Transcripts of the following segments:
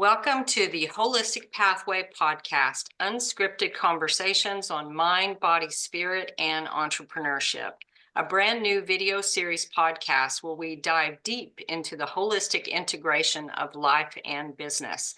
Welcome to the Holistic Pathway podcast, unscripted conversations on mind, body, spirit, and entrepreneurship. A brand new video series podcast where we dive deep into the holistic integration of life and business.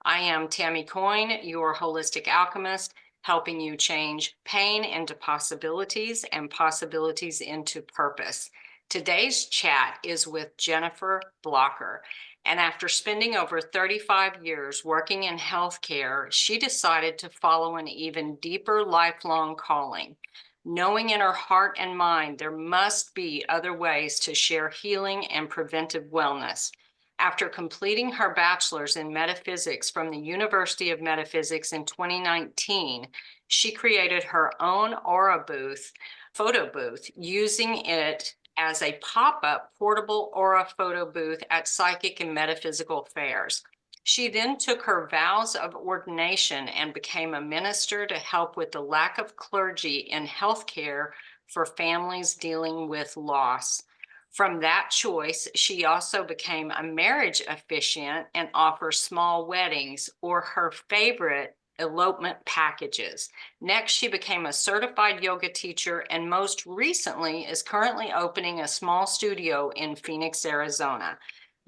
I am Tammy Coyne, your holistic alchemist, helping you change pain into possibilities and possibilities into purpose. Today's chat is with Jennifer Blocker. And after spending over 35 years working in healthcare, she decided to follow an even deeper lifelong calling, knowing in her heart and mind there must be other ways to share healing and preventive wellness. After completing her bachelor's in metaphysics from the University of Metaphysics in 2019, she created her own aura booth, photo booth, using it as a pop-up portable aura photo booth at psychic and metaphysical fairs. She then took her vows of ordination and became a minister to help with the lack of clergy in healthcare for families dealing with loss. From that choice, she also became a marriage officiant and offers small weddings, or her favorite, elopement packages. Next, she became a certified yoga teacher and most recently is currently opening a small studio in Phoenix, Arizona.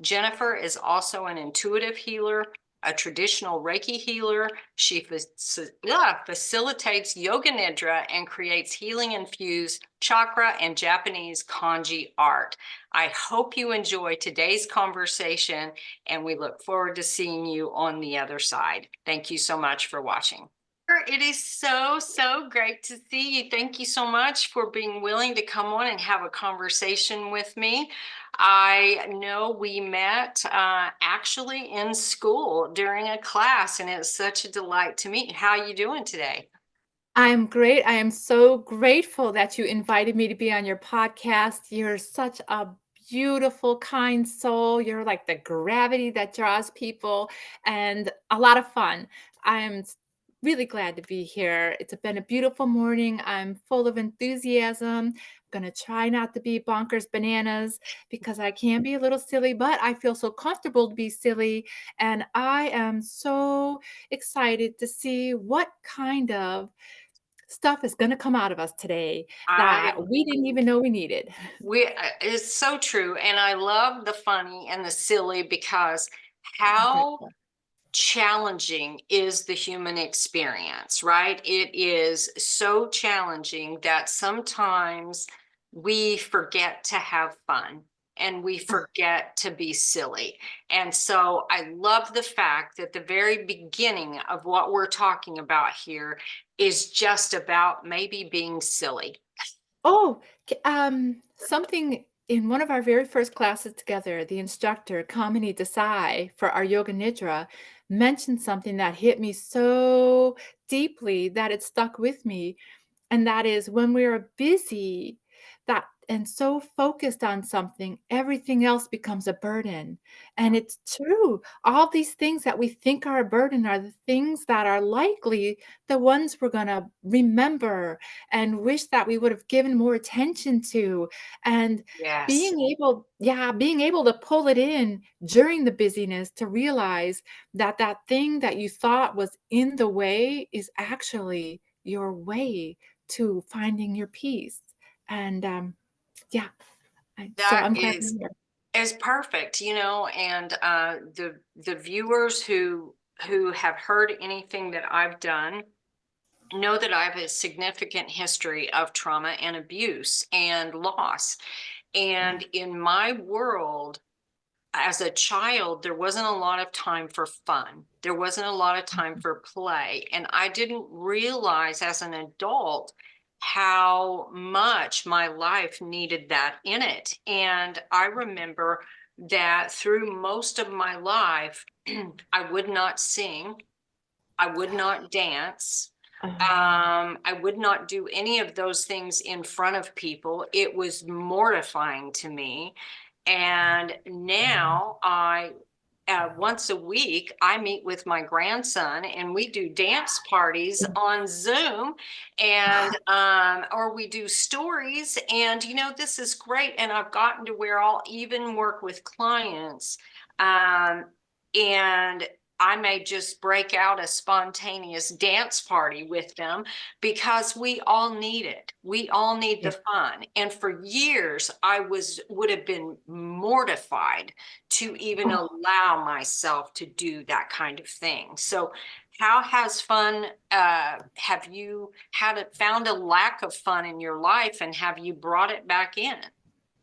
Jennifer is also an intuitive healer, a traditional Reiki healer. She facilitates yoga nidra and creates healing-infused chakra and Japanese kanji art. I hope you enjoy today's conversation, and we look forward to seeing you on the other side. Thank you so much for watching. It is so great to see you. Thank you so much for being willing to come on and have a conversation with me. I know we met actually in school during a class, and it's such a delight to meet you. How are you doing today? I'm great. I am so grateful that you invited me to be on your podcast. You're such a beautiful, kind soul. You're like the gravity that draws people and a lot of fun. Really glad to be here. It's been a beautiful morning. I'm full of enthusiasm. I'm going to try not to be bonkers bananas because I can be a little silly, but I feel so comfortable to be silly. And I am so excited to see what kind of stuff is gonna come out of us today I that we didn't even know we needed. it's so true, and I love the funny and the silly because I'm how grateful. challenging is the human experience, right? It is so challenging that sometimes we forget to have fun and we forget to be silly. And so I love the fact that the very beginning of what we're talking about here is just about maybe being silly. Oh, something in one of our very first classes together, the instructor, Kamini Desai, for our Yoga Nidra, mentioned something that hit me so deeply that it stuck with me. And that is when we are busy that and so focused on something, everything else becomes a burden. And it's true. All these things that we think are a burden are the things that are likely the ones we're going to remember and wish that we would have given more attention to. And Yes. being able to pull it in during the busyness to realize that that thing that you thought was in the way is actually your way to finding your peace. And yeah, so That I'm glad is you're here. perfect, and the viewers who have heard anything that I've done know that I have a significant history of trauma and abuse and loss. Yeah. And in my world, as a child, there wasn't a lot of time for fun. There wasn't a lot of time Mhm. for play. And I didn't realize as an adult how much my life needed that in it. And I remember that through most of my life, I would not sing, I would not dance. Oh, I would not do any of those things in front of people. It was mortifying to me. And now once a week, I meet with my grandson and we do dance parties on Zoom and, or we do stories. And, this is great. And I've gotten to where I'll even work with clients. Um, and I may just break out a spontaneous dance party with them because we all need it. We all need Yeah. the fun. And for years, would have been mortified to even allow myself to do that kind of thing. So how has fun, have you found a lack of fun in your life, and have you brought it back in?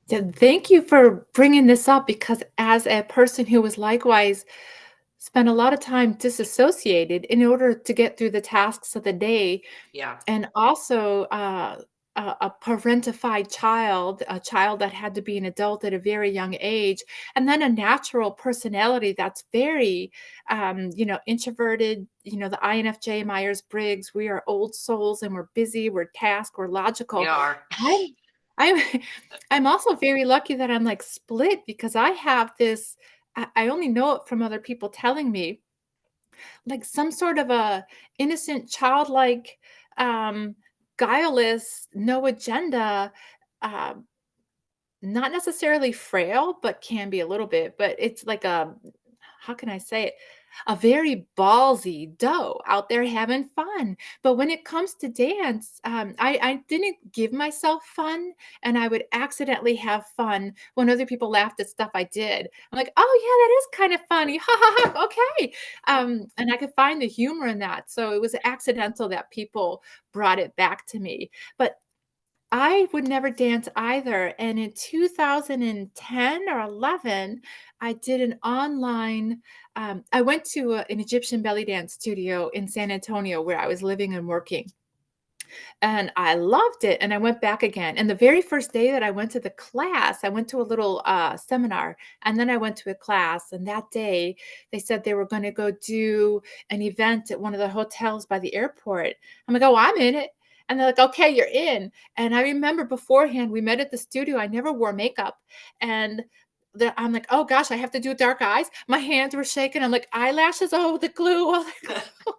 Yeah, thank you for bringing this up because as a person who was likewise spent a lot of time disassociated in order to get through the tasks of the day, Yeah. and also a parentified child, a child that had to be an adult at a very young age, and then a natural personality that's very, introverted. The INFJ Myers Briggs. We are old souls, and we're busy. We're task. We're We logical. are. I'm I'm I'm also very lucky that I'm, like, split because I have this I only know it from other people telling me, like, some sort of a innocent, childlike, um, guileless, no agenda, uh, not necessarily frail, but can be a little bit, but it's like a how can I say it? A very ballsy doe out there having fun. But when it comes to dance, I didn't give myself fun, and I would accidentally have fun when other people laughed at stuff I did. I'm like, oh yeah, that is kind of funny. Ha ha ha. Okay. And I could find the humor in that. So it was accidental that people brought it back to me. But I would never dance either, and in 2010 or 11, I did an online I went to an Egyptian belly dance studio in San Antonio where I was living and working, and I loved it, and I went back again, and the very first day that I went to the class, I went to a little, seminar, and then I went to a class, and that day, they said they were gonna go do an event at one of the hotels by the airport. I'm like, "Oh, I'm in it." And they're like, "Okay, you're in." And I remember beforehand, we met at the studio, I never wore makeup, and I'm like, "Oh gosh, I have to do dark eyes?" My hands were shaking, I'm like, "Eyelashes? Oh, the glue, oh, the glue."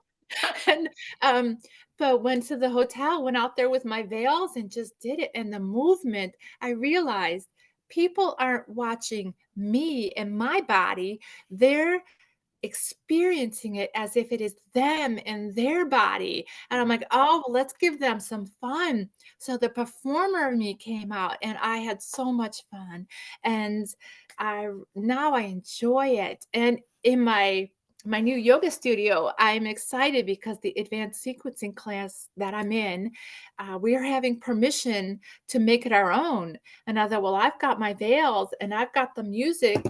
And, um, but went to the hotel, went out there with my veils and just did it, and the movement, I realized people aren't watching me and my body, they're experiencing it as if it is them and their body. And I'm like, oh, well, let's give them some fun. So the performer in me came out and I had so much fun. And I now I enjoy it. And in my new yoga studio, I'm excited because the advanced sequencing class that I'm in, we are having permission to make it our own. And I thought, well, I've got my veils and I've got the music,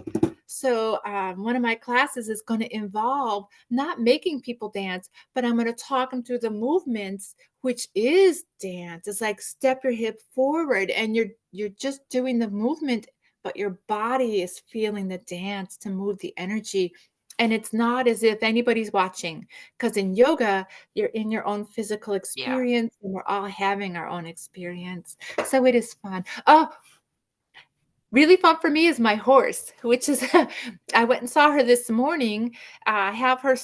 so, one of my classes is going to involve not making people dance, but I'm going to talk them through the movements, which is dance. It's like step your hip forward, and you're just doing the movement, but your body is feeling the dance to move the energy. And it's not as if anybody's watching, because in yoga, you're in your own physical Yeah. experience, and we're all having our own experience. So it is fun. Oh, really fun for me is my horse, which is I went and saw her this morning. Have her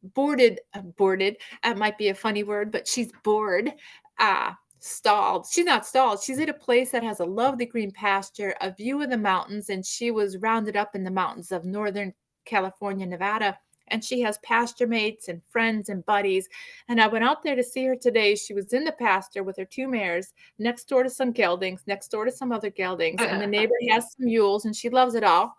boarded. That might be a funny word, but she's bored. Stalled. She's not stalled. She's at a place that has a lovely green pasture, a view of the mountains, and she was rounded up in the mountains of Northern California, Nevada. And she has pasture mates and friends and buddies. And I went out there to see her today. She was in the pasture with her two mares next door to some geldings, next door to some other geldings, and the neighbor has some mules, and she loves it all.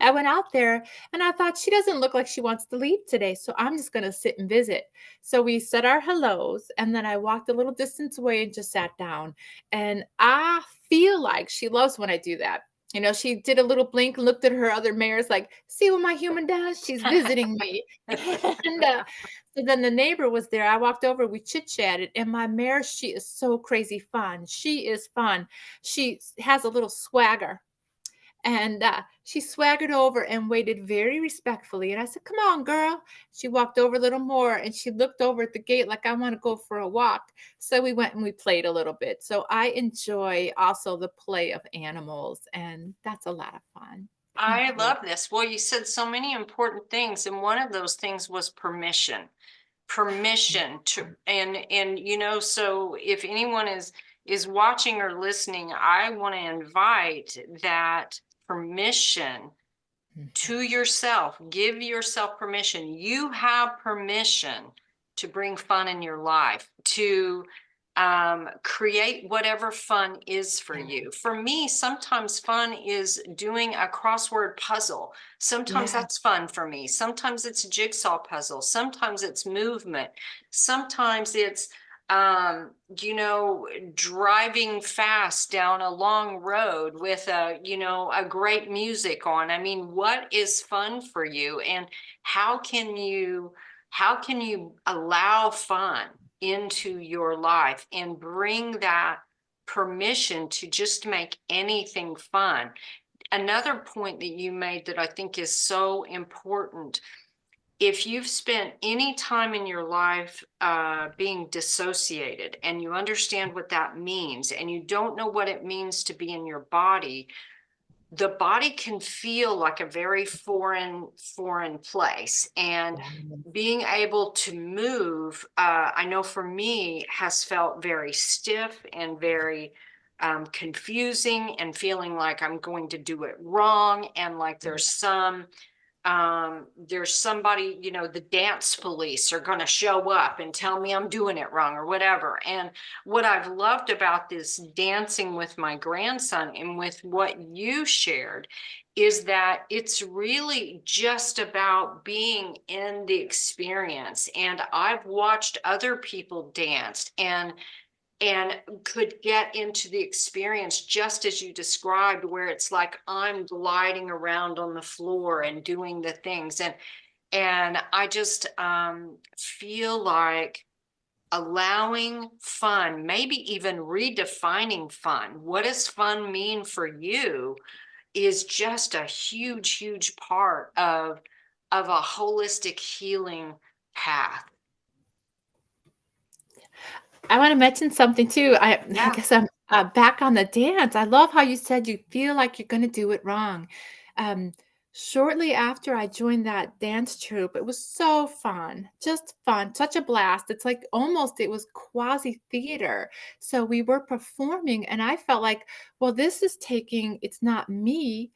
I went out there and I thought she doesn't look like she wants to leave today, so I'm just going to sit and visit. So we said our hellos, and then I walked a little distance away and just sat down. And I feel like she loves when I do that. She did a little blink and looked at her other mares, like, see what my human does? She's visiting me. And so then the neighbor was there. I walked over, we chit chatted, and my mare, she is so crazy fun. She is fun. She has a little swagger, and, she swaggered over and waited very respectfully, and I said, "Come on, girl." She walked over a little more, and she looked over at the gate like, "I wanna go for a walk." So we went and we played a little bit. So I enjoy also the play of animals, and that's a lot of fun. I Thank you. love this. Well, you said so many important things, and one of those things was permission. Permission to, and so if anyone is watching or listening, I want to invite that permission Mhm. to yourself. Give yourself permission. You have permission to bring fun in your life, to create whatever fun is for Yeah. you. For me, sometimes fun is doing a crossword puzzle. Sometimes Yeah. that's fun for me. Sometimes it's a jigsaw puzzle. Sometimes it's movement. Sometimes it's you know, driving fast down a long road with a, you know, a great music on. I mean, what is fun for you, and how can you allow fun into your life and bring that permission to just make anything fun? Another point that you made that I think is so important: if you've spent any time in your life being dissociated, and you understand what that means, and you don't know what it means to be in your body, the body can feel like a very foreign place. And Yeah. being able to move, I know for me, has felt very stiff and very confusing, and feeling like I'm going to do it wrong, and like there's somebody, you know, the dance police are going to show up and tell me I'm doing it wrong or whatever. And what I've loved about this dancing with my grandson, and with what you shared, is that it's really just about being in the experience. And I've watched other people dance, and could get into the experience just as you described, where it's like I'm gliding around on the floor and doing the things. And I just feel like allowing fun, maybe even redefining fun. What does fun mean for you is just a huge part of a holistic healing path. I want to mention something too. I Yeah. guess I'm back on the dance. I love how you said you feel like you're going to do it wrong. Um, Shortly after I joined that dance troupe, it was so fun, just fun, such a blast. It's like almost it was quasi theater. So we were performing, and I felt like, well, this is taking, it's not me.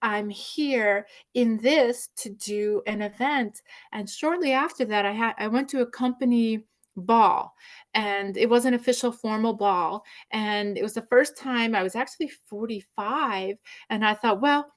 I'm here in this to do an event. And shortly after that, I went to a company ball, and it was an official formal ball. And it was the first time. I was actually 45, and I thought, well,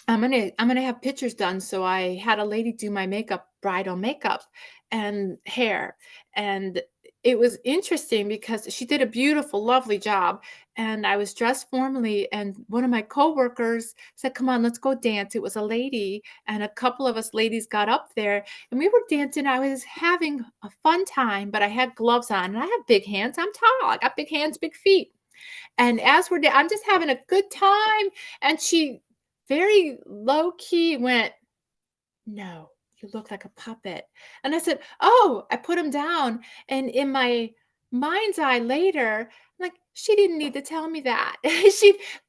I'm gonna have pictures done. So I had a lady do my makeup, bridal makeup and hair. And it was interesting because she did a beautiful, lovely job. And I was dressed formally, and one of my coworkers said, "Come on, let's go dance." It was a lady, and a couple of us ladies got up there, and we were dancing. I was having a fun time, but I had gloves on, and I have big hands. I'm tall. I got big hands, big feet. And as I'm just having a good time, and she very low key went, "No, you look like a puppet." And I said, "Oh," I put him down. And in my mind's eye later, I'm like, she didn't need to tell me that.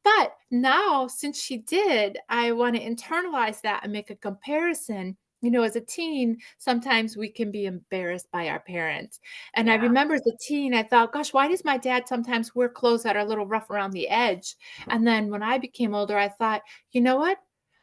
But now, since she did, I want to internalize that and make a comparison. You know, as a teen, sometimes we can be embarrassed by our parents. And I Yeah. remember as a teen, I thought, gosh, why does my dad sometimes wear clothes that are a little rough around the edge? And then when I became older, I thought, you know what?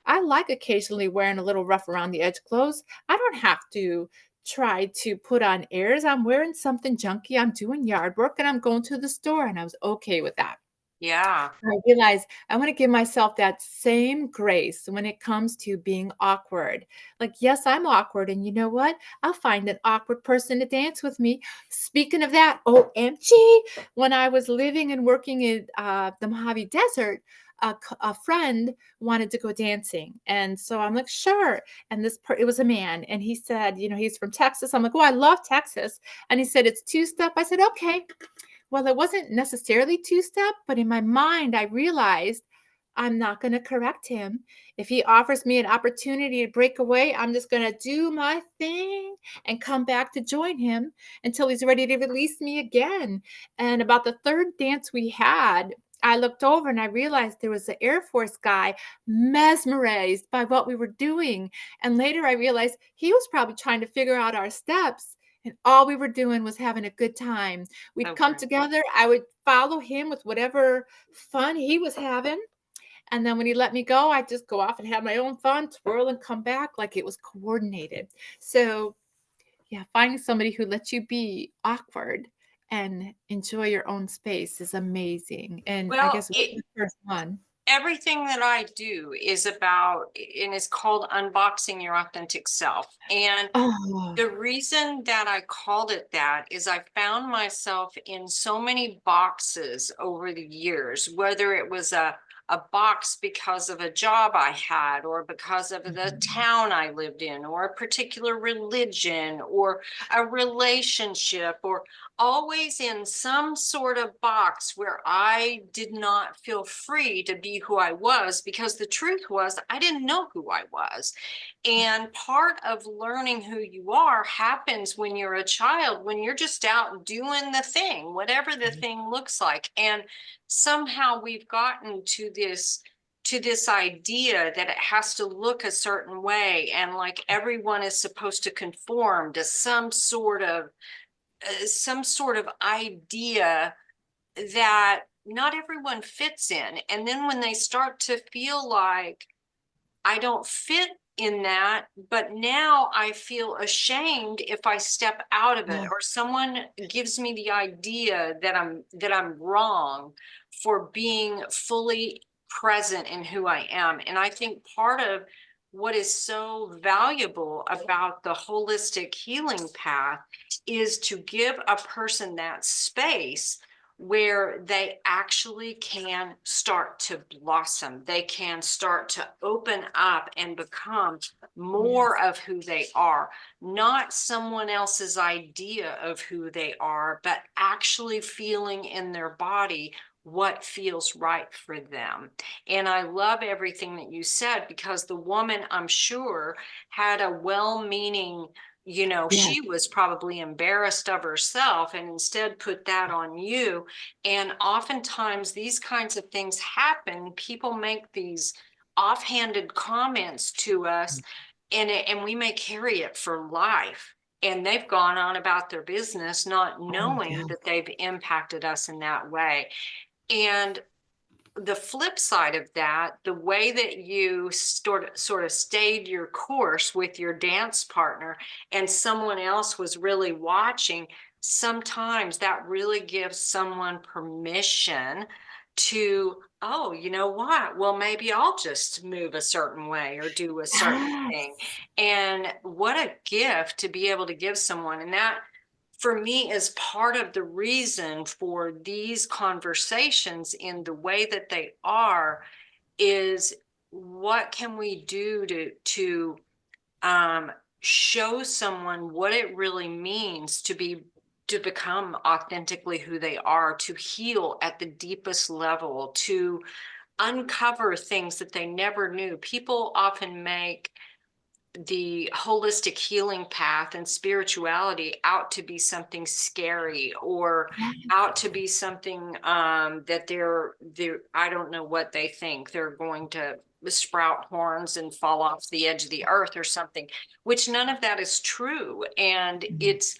I like occasionally wearing a little rough around the edge clothes. I don't have to try to put on airs. I'm wearing something junky. I'm doing yard work, and I'm going to the store, and I was okay with that. Yeah. I realized I want to give myself that same grace when it comes to being awkward. Like, yes, I'm awkward. And you know what? I'll find an awkward person to dance with me. Speaking of that, OMG, when I was living and working in the Mojave Desert, a friend wanted to go dancing. And so I'm like, sure. And it was a man. And he said, you know, he's from Texas. I'm like, oh, I love Texas. And he said, it's two step. I said, okay. Well, it wasn't necessarily two-step, but in my mind, I realized I'm not going to correct him. If he offers me an opportunity to break away, I'm just going to do my thing and come back to join him until he's ready to release me again. And about the third dance we had, I looked over and I realized there was an Air Force guy mesmerized by what we were doing. And later I realized he was probably trying to figure out our steps. And all we were doing was having a good time. We'd So come great. together. I would follow him with whatever fun he was having. And then when he let me go, I just go off and have my own fun, twirl and come back like it was coordinated. So, yeah, finding somebody who lets you be awkward and enjoy your own space is amazing. And I Well, guess what's the first one? everything that I do is about, and it's called unboxing your authentic self. And Oh, the reason that I called it that is I found myself in so many boxes over the years, whether it was a box because of a job I had, or because of the mhm. town I lived in, or a particular religion, or a relationship, or always in some sort of box where I did not feel free to be who I was, because the truth was I didn't know who I was. And part of learning who you are happens when you're a child, when you're just out doing the thing, whatever the thing looks like. And somehow we've gotten to this idea that it has to look a certain way, and like everyone is supposed to conform to some sort of idea that not everyone fits in. And then when they start to feel like I don't fit in that, but now I feel ashamed if I step out of it, Oh, or someone gives me the idea that I'm wrong for being fully present in who I am. And I think part of what is so valuable about the holistic healing path is to give a person that space where they actually can start to blossom. They can start to open up and become yes. more of who they are, not someone else's idea of who they are, but actually feeling in their body what feels right for them. And I love everything that you said, because the woman, I'm sure, had a well-meaning, Yes. she was probably embarrassed of herself and instead put that on you. And oftentimes these kinds of things happen. People make these offhanded comments to us, and we may carry it for life. And they've gone on about their business, not Oh, yeah. knowing that they've impacted us in that way. And the flip side of that, the way that you sort of stayed your course with your dance partner and someone else was really watching, sometimes that really gives someone permission to, oh, you know what? Well, maybe I'll just move a certain way or do a certain thing. Yes. And what a gift to be able to give someone. And that, for me, is part of the reason for these conversations in the way that they are, is what can we do to um, show someone what it really means to become authentically who they are, to heal at the deepest level, to uncover things that they never knew. People often make the holistic healing path and spirituality out to be something scary, or Yes. out to be something that they're I don't know what they think, they're going to sprout horns and fall off the edge of the earth or something, which none of that is true. And Mhm.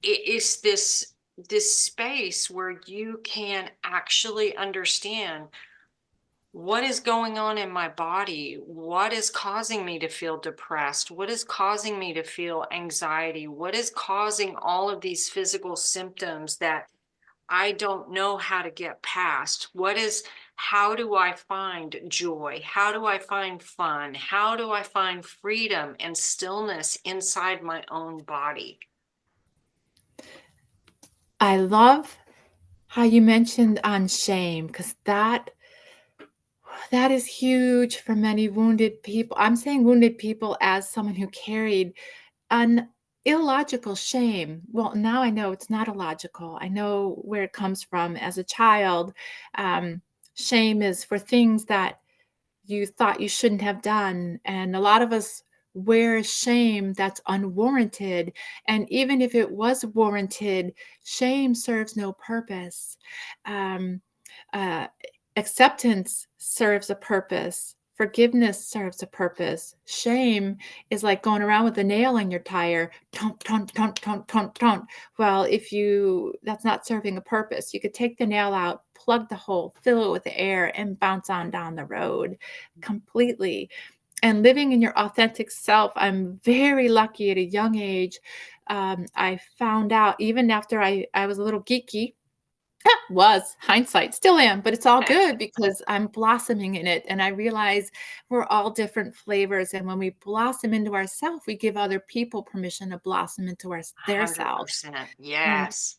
it's this space where you can actually understand what is going on in my body, what is causing me to feel depressed, what is causing me to feel anxiety, what is causing all of these physical symptoms that I don't know how to get past. How do I find joy? How do I find fun? How do I find freedom and stillness inside my own body? I love how you mentioned on shame, because that is huge for many wounded people. I'm saying wounded people as someone who carried an illogical shame. Well, now I know it's not illogical. I know where it comes from. As a child, um, shame is for things that you thought you shouldn't have done. And a lot of us wear shame that's unwarranted. And even if it was warranted, shame serves no purpose. Um, uh, Acceptance serves a purpose. Forgiveness serves a purpose. Shame is like going around with a nail in your tire. Don't, don't, don't, don't, don't, don't. Well, if you that's not serving a purpose. You could take the nail out, plug the hole, fill it with air, and bounce on down the road completely. And living in your authentic self, I'm very lucky at a young age. I found out even after I was a little geeky, was hindsight, still am, but it's all good because I'm blossoming in it. And I realize we're all different flavors. And when we blossom into ourselves, we give other people permission to blossom into their selves. 100%. And Yes.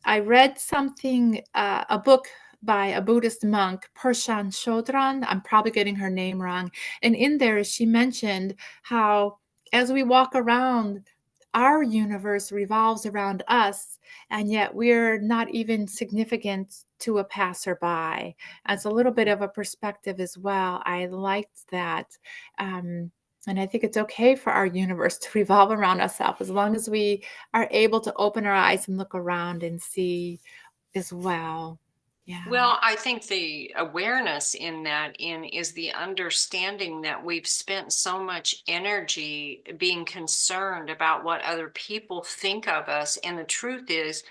I read something, a book by a Buddhist monk, Pershan Shodran. I'm probably getting her name wrong. And in there, she mentioned how as we walk around, our universe revolves around us, and yet we're not even significant to a passerby. As a little bit of a perspective as well. I liked that. And I think it's okay for our universe to revolve around ourselves as long as we are able to open our eyes and look around and see as well. Yeah. Well, I think the awareness in is the understanding that we've spent so much energy being concerned about what other people think of us. And the truth is,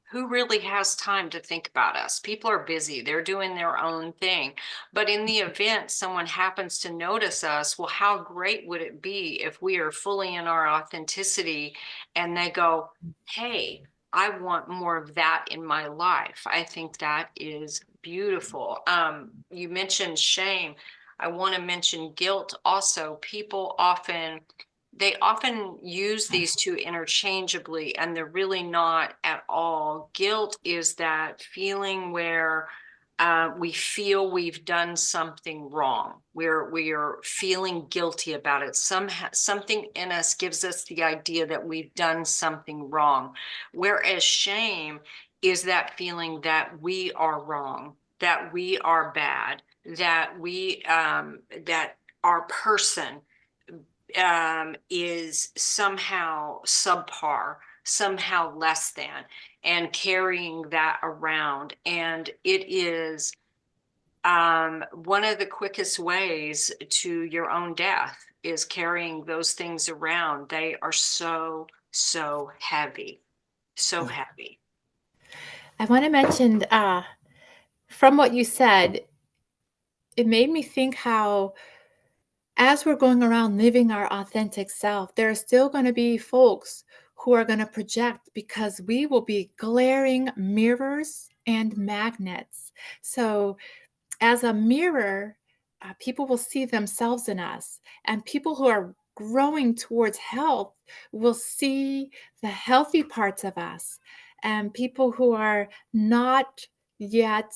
who really has time to think about us? People are busy, they're doing their own thing. But in the event someone happens to notice us, well, how great would it be if we are fully in our authenticity and they go, hey, I want more of that in my life. I think that is beautiful. You mentioned shame. I want to mention guilt also. They often use these two interchangeably, and they're really not at all. Guilt is that feeling where we feel we've done something wrong. We are feeling guilty about it. Something in us gives us the idea that we've done something wrong. Whereas shame is that feeling that we are wrong, that we are bad, that our person is somehow subpar, somehow less than, and carrying that around. And it is one of the quickest ways to your own death is carrying those things around. They are so, so heavy, so Yeah. heavy. I want to mention from what you said, it made me think how as we're going around living our authentic self, there are still going to be folks who are going to project because we will be glaring mirrors and magnets. So, as a mirror, people will see themselves in us, and people who are growing towards health will see the healthy parts of us, and people who are not yet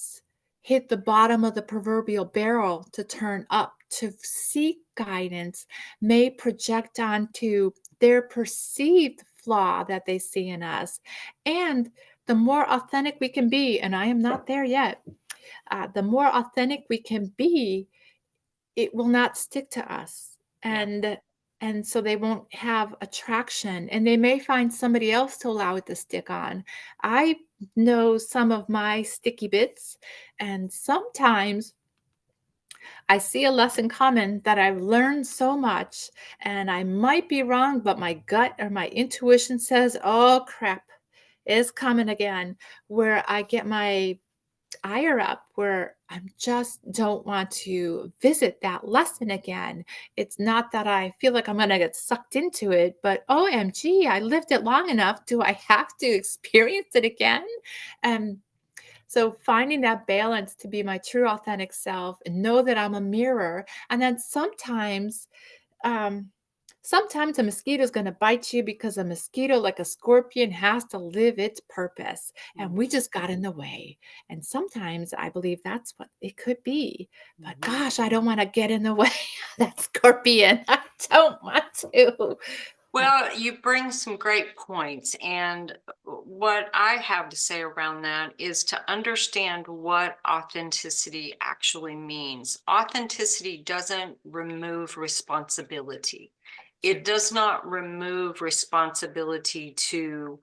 hit the bottom of the proverbial barrel to turn up to seek guidance may project onto their perceived flaw that they see in us. And the more authentic we can be, and I am not there yet, the more authentic we can be, it will not stick to us. Yeah. And so they won't have attraction, and they may find somebody else to allow it to stick on. I know some of my sticky bits, and sometimes I see a lesson coming that I've learned so much, and I might be wrong, but my gut or my intuition says, oh crap, it's coming again, where I get my ire up, where I just don't want to visit that lesson again. It's not that I feel like I'm going to get sucked into it, but OMG, I lived it long enough. Do I have to experience it again? And so finding that balance to be my true authentic self and know that I'm a mirror. And then um, sometimes a mosquito is going to bite you because a mosquito, like a scorpion, has to live its purpose. And we just got in the way. And sometimes I believe that's what it could be. But Mhm. gosh, I don't want to get in the way of that scorpion. I don't want to. Well, you bring some great points. And what I have to say around that is to understand what authenticity actually means. Authenticity doesn't remove responsibility. It does not remove responsibility to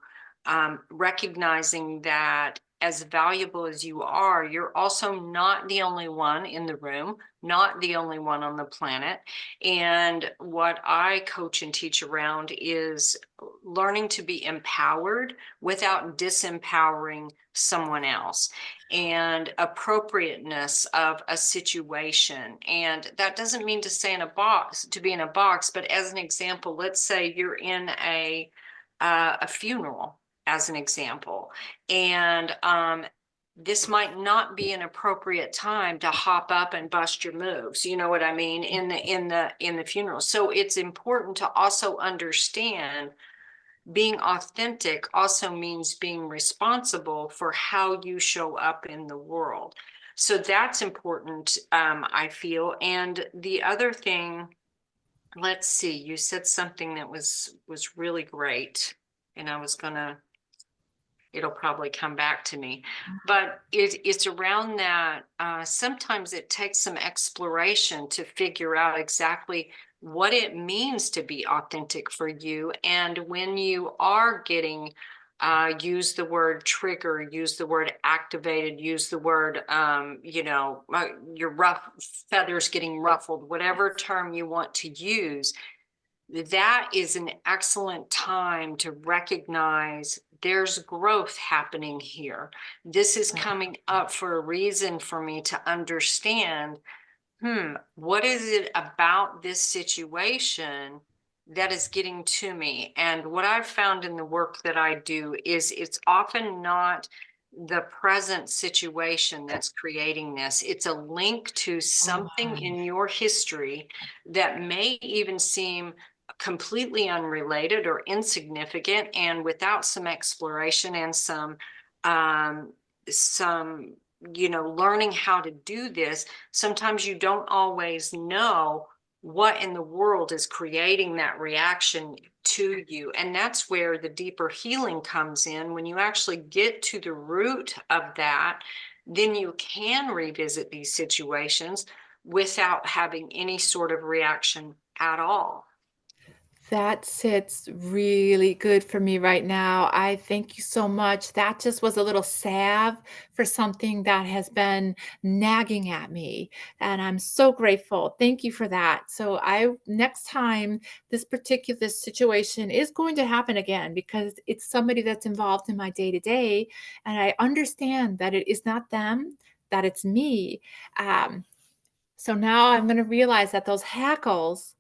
recognizing that as valuable as you are, you're also not the only one in the room, not the only one on the planet. And what I coach and teach around is learning to be empowered without disempowering someone else, and appropriateness of a situation. And that doesn't mean to say in a box, to be in a box, but as an example, let's say you're in a funeral, as an example, and this might not be an appropriate time to hop up and bust your moves, you know what I mean, in the funeral. So it's important to also understand being authentic also means being responsible for how you show up in the world. So that's important, I feel. And the other thing, let's see, you said something that was really great, and it'll probably come back to me, but it's around that. Sometimes it takes some exploration to figure out exactly what it means to be authentic for you. And when you are getting, use the word trigger, use the word activated, use the word, your rough feathers getting ruffled, whatever term you want to use, that is an excellent time to recognize there's growth happening here. This is coming up for a reason for me to understand, what is it about this situation that is getting to me? And what I've found in the work that I do is it's often not the present situation that's creating this. It's a link to something in your history that may even seem completely unrelated or insignificant, and without some exploration and some learning how to do this, sometimes you don't always know what in the world is creating that reaction to you. And that's where the deeper healing comes in. When you actually get to the root of that, then you can revisit these situations without having any sort of reaction at all. That sits really good for me right now. I thank you so much. That just was a little salve for something that has been nagging at me, and I'm so grateful. Thank you for that. So I next time this particular situation is going to happen again because it's somebody that's involved in my day-to-day, and I understand that it is not them, that it's me. Um, so now I'm going to realize that those hackles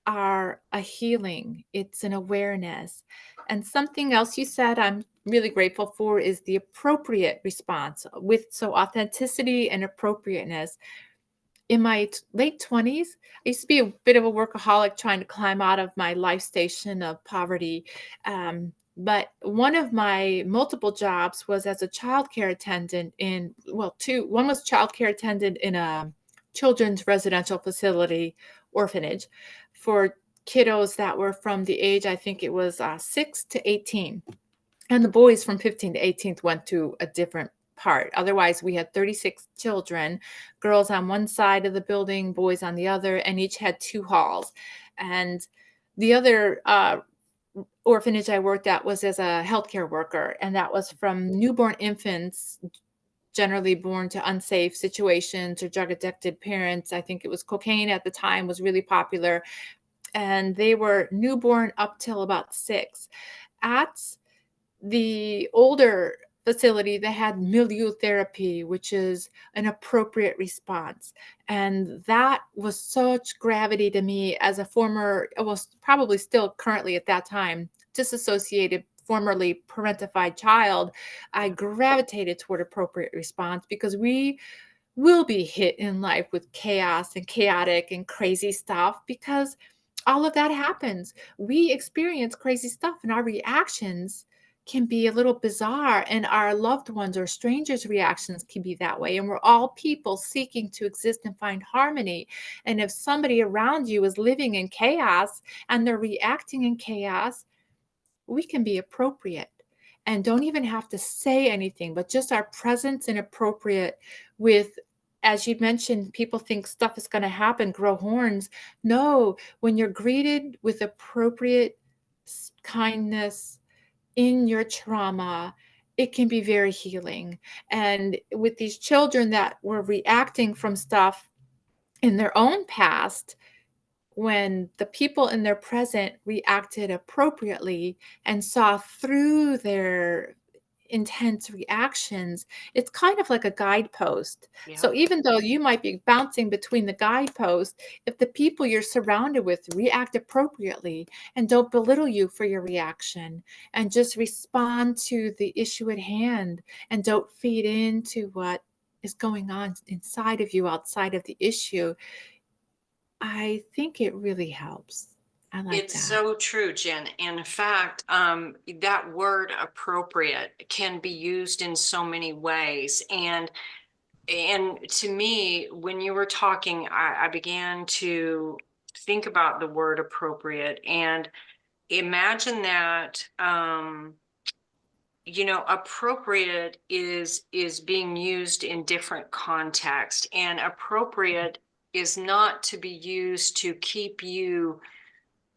are a healing, it's an awareness. And something else you said I'm really grateful for is the appropriate response with authenticity and appropriateness. In my late 20s, I used to be a bit of a workaholic trying to climb out of my life station of poverty. But one of my multiple jobs was as a childcare attendant in, well, two. One was childcare attendant in a children's residential facility, orphanage, for kiddos that were from the age, I think it was 6 to 18. And the boys from 15 to 18th went to a different part. Otherwise, we had 36 children, girls on one side of the building, boys on the other, and each had two halls. And the other orphanage I worked at was as a healthcare worker, and that was from newborn infants, generally born to unsafe situations or drug addicted parents. I think it was cocaine at the time was really popular, and they were newborn up till about 6. At the older facility, they had milieu therapy, which is an appropriate response. And that was such gravity to me as a former, well, probably still currently at that time, disassociated, formerly parentified child. I gravitated toward appropriate response because we will be hit in life with chaos and chaotic and crazy stuff because all of that happens. We experience crazy stuff and our reactions can be a little bizarre, and our loved ones or strangers' reactions can be that way. And we're all people seeking to exist and find harmony. And if somebody around you is living in chaos and they're reacting in chaos, we can be appropriate and don't even have to say anything, but just our presence and appropriate with, as you mentioned, people think stuff is going to happen, grow horns. No, when you're greeted with appropriate kindness in your trauma it can be very healing. And with these children that were reacting from stuff in their own past, when the people in their present reacted appropriately and saw through their intense reactions, it's kind of like a guidepost. Yeah. So even though you might be bouncing between the guideposts, if the people you're surrounded with react appropriately and don't belittle you for your reaction and just respond to the issue at hand and don't feed into what is going on inside of you outside of the issue, I think it really helps. I like It's that. so true, Jen. In fact, that word appropriate can be used in so many ways. And to me, when you were talking, I began to think about the word appropriate and imagine that appropriate is being used in different contexts, and appropriate is not to be used to keep you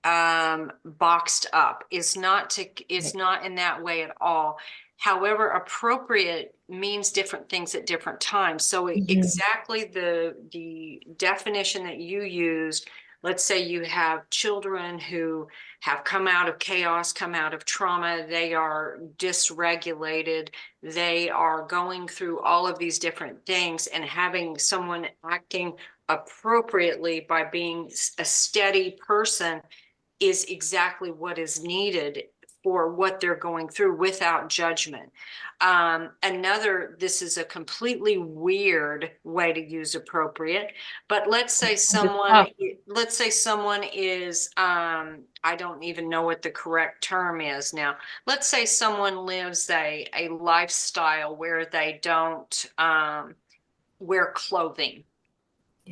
boxed up. It's Right. not in that way at all. However, appropriate means different things at different times. So Mhm. exactly the definition that you used, let's say you have children who have come out of chaos, come out of trauma, they are dysregulated, they are going through all of these different things, and having someone acting appropriately by being a steady person is exactly what is needed for what they're going through without judgment. This is a completely weird way to use appropriate, but Sometimes it's tough. let's say someone is, I don't even know what the correct term is now. Let's say someone lives a lifestyle where they don't wear clothing,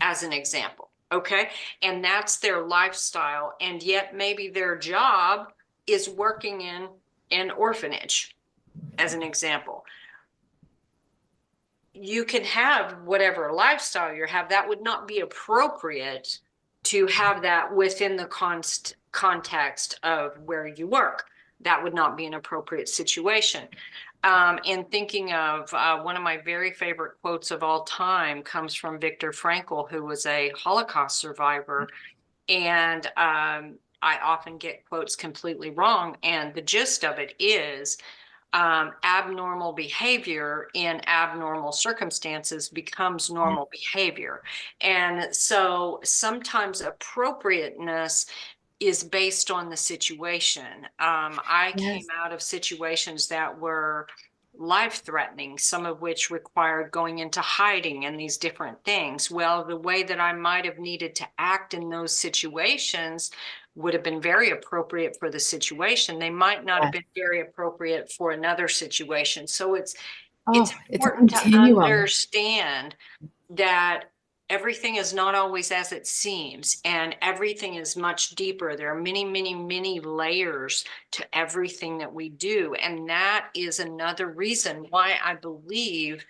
as Yes. an example. Okay. And that's their lifestyle. And yet maybe their job is working in an orphanage, as an example. You can have whatever lifestyle you have, that would not be appropriate to have that within the context of where you work. That would not be an appropriate situation. And thinking of one of my very favorite quotes of all time comes from Viktor Frankl, who was a Holocaust survivor. And I often get quotes completely wrong. And the gist of it is abnormal behavior in abnormal circumstances becomes Yes. normal behavior. And so sometimes appropriateness is based on the situation. I came Yes. out of situations that were life threatening, some of which required going into hiding and these different things. Well, the way that I might have needed to act in those situations would have been very appropriate for the situation. They might not have Yes. been very appropriate for another situation. So it's Oh, it's a important to continuum. understand that everything is not always as it seems, and everything is much deeper. There are many, many, many layers to everything that we do. And that is another reason why I believe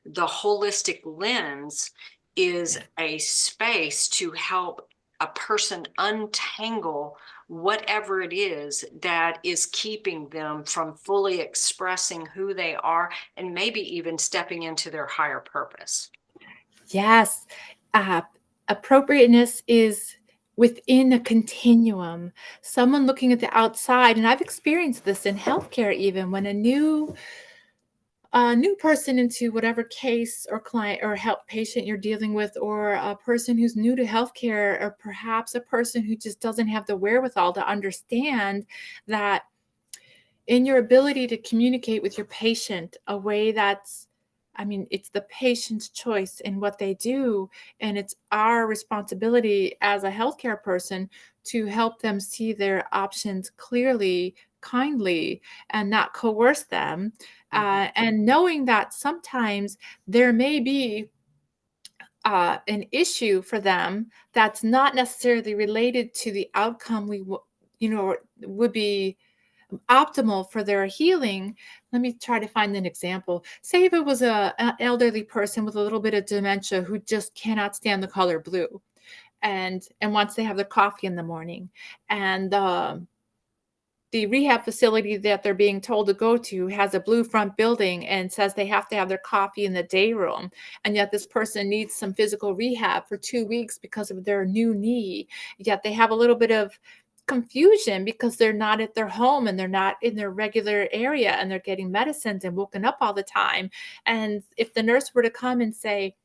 the holistic lens is Yes. a space to help a person untangle whatever it is that is keeping them from fully expressing who they are and maybe even stepping into their higher purpose. Yes. Uh, Appropriateness is within a continuum. Someone looking at the outside, and I've experienced this in healthcare even when a new person into whatever case or client or help patient you're dealing with, or a person who's new to healthcare, or perhaps a person who just doesn't have the wherewithal to understand that in your ability to communicate with your patient a way that's, I mean, it's the patient's choice in what they do, and it's our responsibility as a healthcare person to help them see their options clearly, kindly, and not coerce them. Mhm. And knowing that sometimes there may be an issue for them that's not necessarily related to the outcome would be optimal for their healing. Let me try to find an example. Say if it was an elderly person with a little bit of dementia who just cannot stand the color blue, and wants to have their coffee in the morning, and the rehab facility that they're being told to go to has a blue front building and says they have to have their coffee in the day room. And yet this person needs some physical rehab for 2 weeks because of their new knee. Yet they have a little bit of confusion because they're not at their home and they're not in their regular area and they're getting medicines and woken up all the time. And if the nurse were to come and say,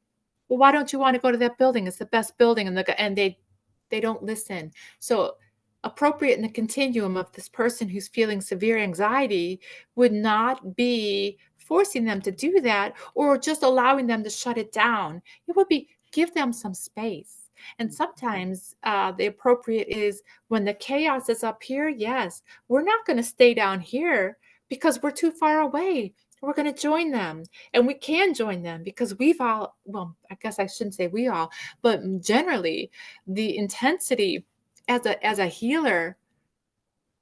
well, why don't you want to go to that building? It's the best building. And they don't listen. So appropriate in the continuum of this person who's feeling severe anxiety would not be forcing them to do that or just allowing them to shut it down. It would be give them some space. And sometimes the appropriate is when the chaos is up here, yes, we're not going to stay down here because we're too far away. We're going to join them. And we can join them because we've all, well, I guess I shouldn't say we all, but generally the intensity as a healer,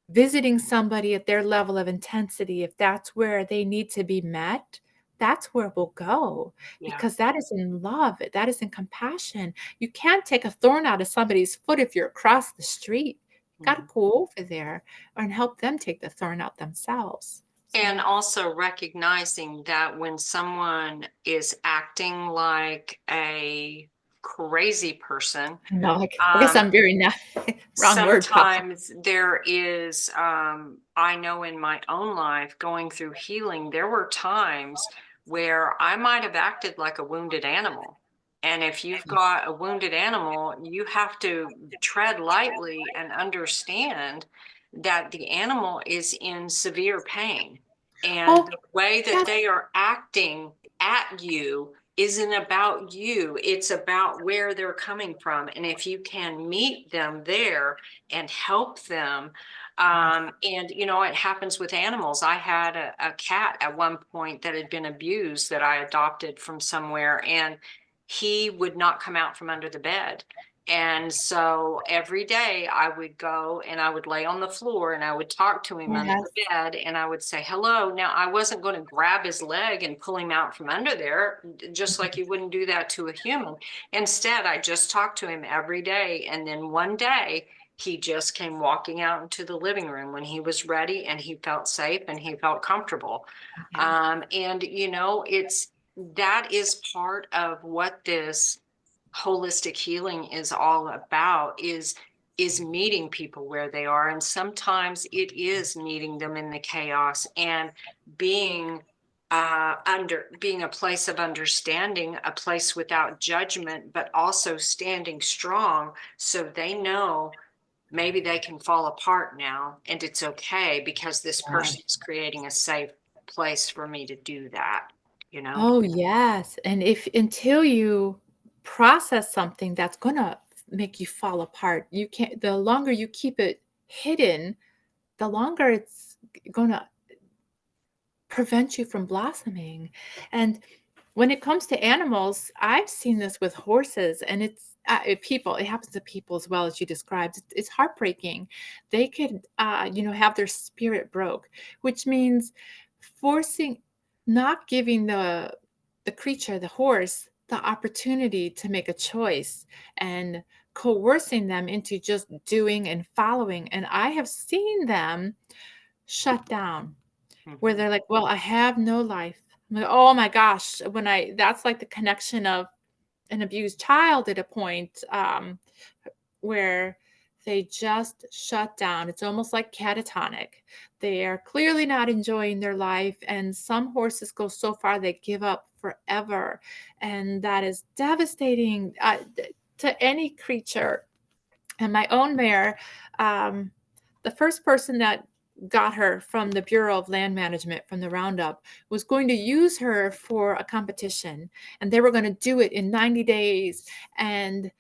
visiting somebody at their level of intensity, if that's where they need to be met, that's where we'll go Yeah. because that is in love, that is in compassion. You can't take a thorn out of somebody's foot if you're across the street. You got to Mhm. go over there and help them take the thorn out themselves. And So, also recognizing that when someone is acting like a crazy person, no, like, I guess um, I'm very not wrong word probably. sometimes there is, I know in my own life going through healing, there were times where I might have acted like a wounded animal. And if you've got a wounded animal, you have to tread lightly and understand that the animal is in severe pain. And Oh, the way that that's they are acting at you isn't about you. It's about where they're coming from. And if you can meet them there and help them, yes. and you know, it happens with animals. I had a cat at one point that had been abused that I adopted from somewhere, and he would not come out from under the bed. And so every day I would go and I would lay on the floor and I would talk to him under the Yes. bed and I would say, hello. Now, I wasn't going to grab his leg and pull him out from under there, just like you wouldn't do that to a human. Instead, I just talked to him every day. And then one day, he just came walking out into the living room when he was ready and he felt safe and he felt comfortable. Yes. And, you know, that is part of what this holistic healing is all about is meeting people where they are, and sometimes it is meeting them in the chaos and being being a place of understanding, a place without judgment, but also standing strong so they know maybe they can fall apart now and it's okay because this person is creating a safe place for me to do that, you know. Oh, yes, and if until you process something that's gonna make you fall apart, you can't the longer you keep it hidden, the longer it's gonna prevent you from blossoming, and when it comes to animals, I've seen this with horses, and people. It happens to people as well as you described. It's heartbreaking. They could, have their spirit broke, which means forcing, not giving the creature, the horse, the opportunity to make a choice and coercing them into just doing and following. And I have seen them shut down where Mhm. they're like, "Well, I have no life." I'm like, "Oh my gosh." When I that's like the connection of an abused child at a point, where they just shut down. It's almost like catatonic. They are clearly not enjoying their life, and some horses go so far they give up forever, and that is devastating, to any creature. And my own mare, um, the first person that got her from the Bureau of Land Management from the roundup was going to use her for a competition, and they were going to do it in 90 days. And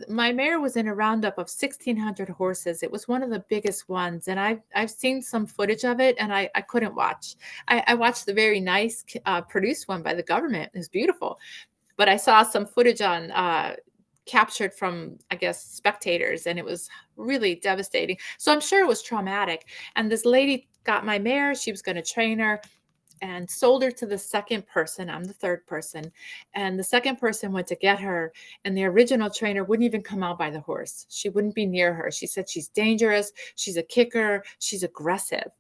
my mare was in a roundup of 1,600 horses. It was one of the biggest ones, and I've seen some footage of it, and I couldn't watch. I watched the very nice produced one by the government. It was beautiful, but I saw some footage on captured from, I guess, spectators, and it was really devastating. So I'm sure it was traumatic. And this lady got my mare. She was going to train her, and sold her to the second person. I'm the third person. And the second person went to get her, and the original trainer wouldn't even come out by the horse. She wouldn't be near her. She said she's dangerous, she's a kicker, she's aggressive.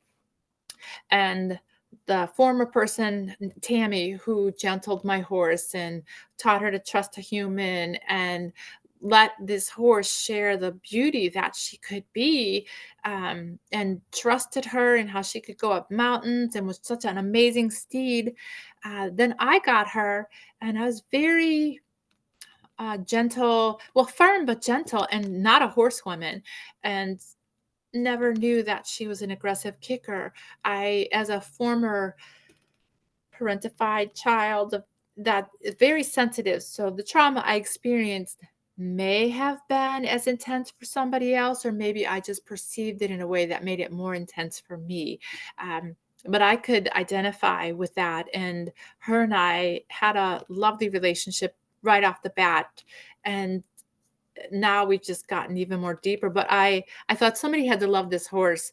And the former person, Tammy, who gentled my horse and taught her to trust a human and let this horse share the beauty that she could be, and trusted her and how she could go up mountains and was such an amazing steed. Then I got her, and I was very gentle, well, firm but gentle, and not a horsewoman. And never knew that she was an aggressive kicker. I, as a former parentified child that is very sensitive, so the trauma I experienced may have been as intense for somebody else, or maybe I just perceived it in a way that made it more intense for me. But I could identify with that, and her and I had a lovely relationship right off the bat. And now we've just gotten even more deeper. But I thought somebody had to love this horse.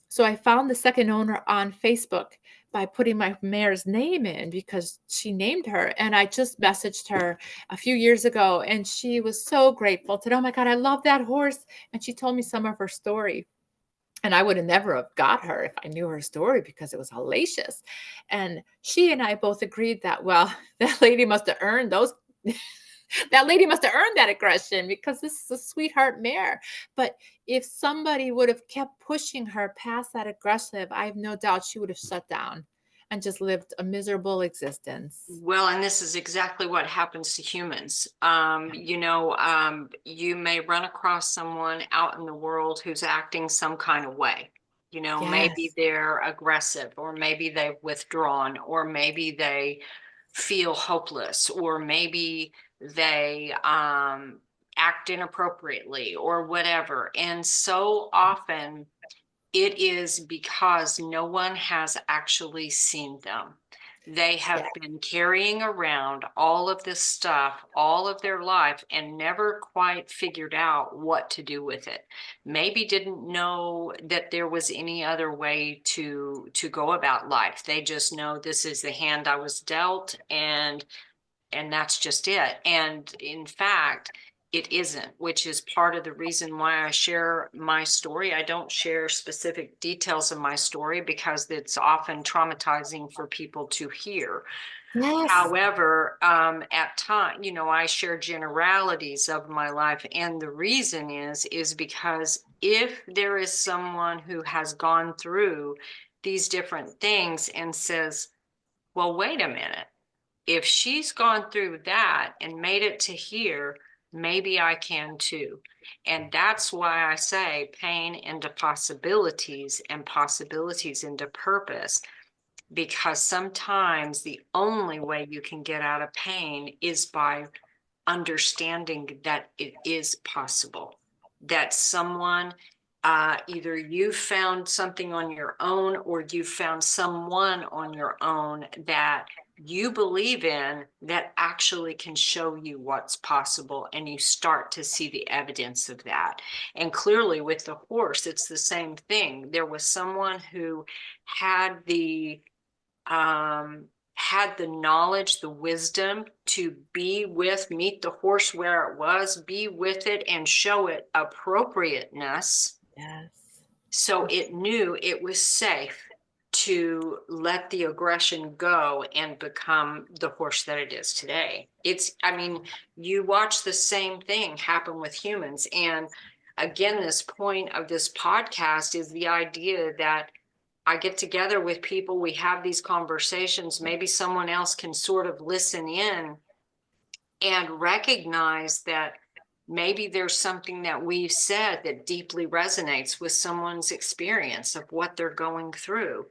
So I found the second owner on Facebook by putting my mare's name in because she named her. And I just messaged her a few years ago, and she was so grateful. Said, "Oh my God, I love that horse." And she told me some of her story. And I would have never have got her if I knew her story because it was hellacious. And she and I both agreed that, well, that lady must have earned those that lady must have earned that aggression because this is a sweetheart mare. But if somebody would have kept pushing her past that aggressive, I have no doubt she would have shut down and just lived a miserable existence. Well, and this is exactly what happens to humans. You may run across someone out in the world who's acting some kind of way. Maybe Yes. they're aggressive, or maybe they've withdrawn, or maybe they feel hopeless, or maybe they act inappropriately, or whatever. And so often it is because no one has actually seen them. They have Yeah. been carrying around all of this stuff all of their life and never quite figured out what to do with it. Maybe didn't know that there was any other way to go about life. They just know this is the hand I was dealt, and that's just it. And in fact, it isn't, which is part of the reason why I share my story. I don't share specific details of my story because it's often traumatizing for people to hear. Yes. However, at time, I share generalities of my life. And the reason is because if there is someone who has gone through these different things and says, well, wait a minute, if she's gone through that and made it to here, maybe I can too. And that's why I say pain into possibilities and possibilities into purpose, because sometimes the only way you can get out of pain is by understanding that it is possible, that someone, either you found something on your own or you found someone on your own that you believe in that actually can show you what's possible, and you start to see the evidence of that. And clearly with the horse, it's the same thing. There was someone who had the um, had the knowledge, the wisdom to meet the horse where it was, be with it, and show it appropriateness. Yes. So it knew it was safe to let the aggression go and become the horse that it is today. I mean, you watch the same thing happen with humans. And again, this point of this podcast is the idea that I get together with people, we have these conversations, maybe someone else can sort of listen in and recognize that maybe there's something that we've said that deeply resonates with someone's experience of what they're going through.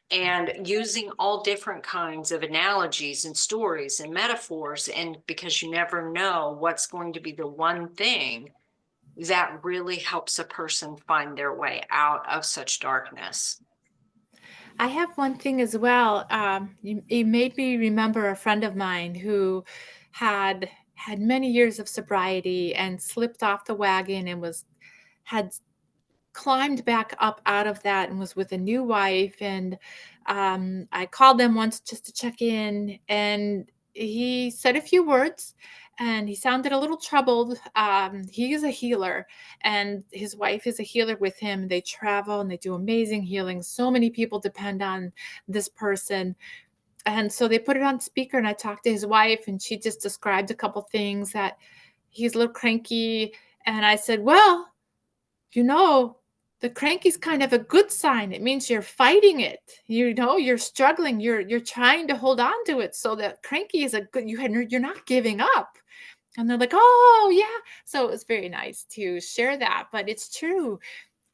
And using all different kinds of analogies and stories and metaphors, and because you never know what's going to be the one thing that really helps a person find their way out of such darkness. I have one thing as well. You made me remember a friend of mine who had many years of sobriety and slipped off the wagon and had climbed back up out of that and was with a new wife. And I called them once just to check in, and he said a few words, and he sounded a little troubled. He is a healer, and his wife is a healer with him. They travel and they do amazing healing. So many people depend on this person. And so they put it on speaker, and I talked to his wife, and she just described a couple things that he's a little cranky. And I said, well, you know, the cranky's kind of a good sign. It means you're fighting it. You know, you're struggling. You're trying to hold on to it. So that cranky is a good. You're not giving up. And they're like, oh yeah. So it was very nice to share that. But it's true.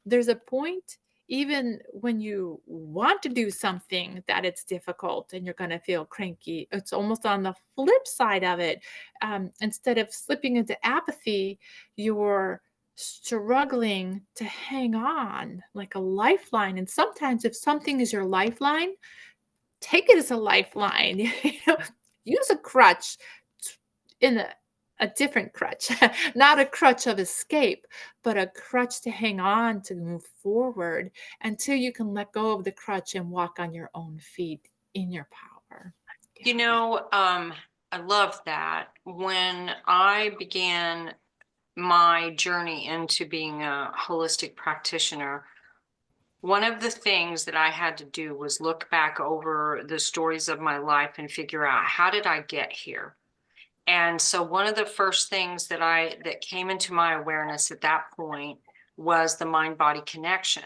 There's a point, even when you want to do something, that it's difficult and you're going to feel cranky. It's almost on the flip side of it. Instead of slipping into apathy, you're struggling to hang on like a lifeline. And sometimes, if something is your lifeline, take it as a lifeline. You know, use a crutch in a different crutch, not a crutch of escape, but a crutch to hang on to move forward until you can let go of the crutch and walk on your own feet in your power. You Yeah. know, I love that. When I began my journey into being a holistic practitioner, one of the things that I had to do was look back over the stories of my life and figure out, how did I get here? And so one of the first things that came into my awareness at that point was the mind body connection,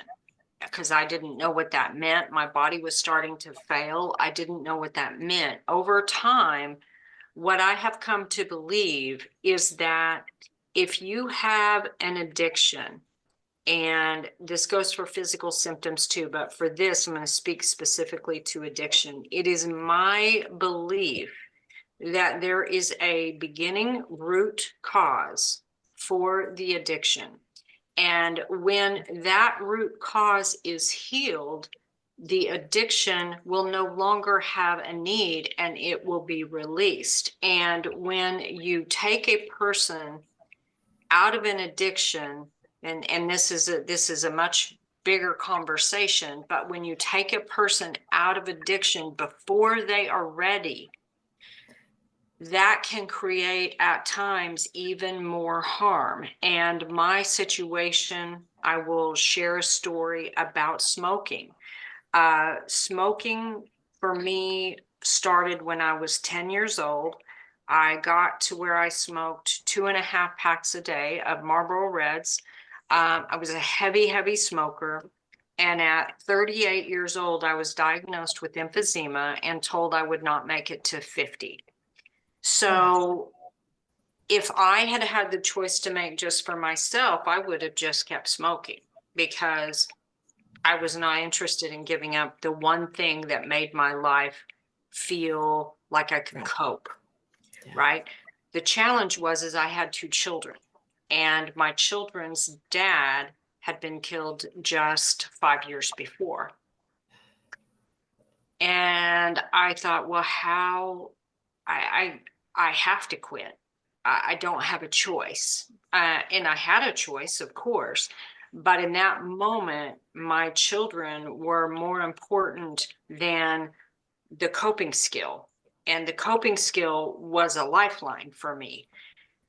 because I didn't know what that meant. My body was starting to fail. I didn't know what that meant. Over time, what I have come to believe is that if you have an addiction, and this goes for physical symptoms too, but for this, I'm going to speak specifically to addiction. It is my belief that there is a beginning root cause for the addiction. And when that root cause is healed, the addiction will no longer have a need and it will be released. And when you take a person out of an addiction, and this is a much bigger conversation, but when you take a person out of addiction before they are ready, that can create at times even more harm. And my situation, I will share a story about smoking. Smoking for me started when I was 10 years old. I got to where I smoked 2.5 packs a day of Marlboro Reds. I was a heavy smoker. And at 38 years old, I was diagnosed with emphysema and told I would not make it to 50. So if I had had the choice to make just for myself, I would have just kept smoking, because I was not interested in giving up the one thing that made my life feel like I could Right. cope, Yeah. right? The challenge was, is I had 2 children, and my children's dad had been killed just 5 years before. And I thought, well, how I have to quit. I don't have a choice. And I had a choice, of course, but in that moment, my children were more important than the coping skill. And the coping skill was a lifeline for me.